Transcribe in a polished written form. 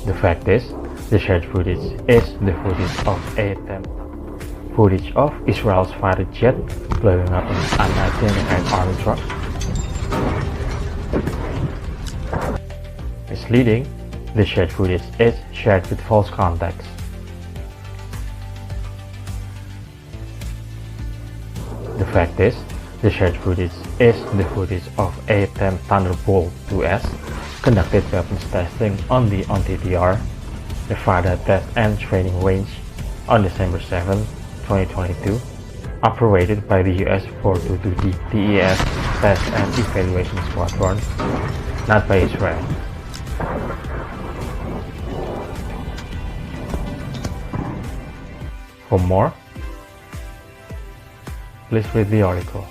The fact is, the shared footage is the footage of A-10, footage of Israel's fighter jet blowing up an unidentified army truck. Misleading, the shared footage is shared with false context. The fact is, the shared footage is the footage of A-10 Thunderbolt IIs conducted weapons testing on the NTTR, the fighter test and training range, on December 7, 2022, operated by the US 422D TES Test and Evaluation Squadron, not by Israel. For more, please read the article.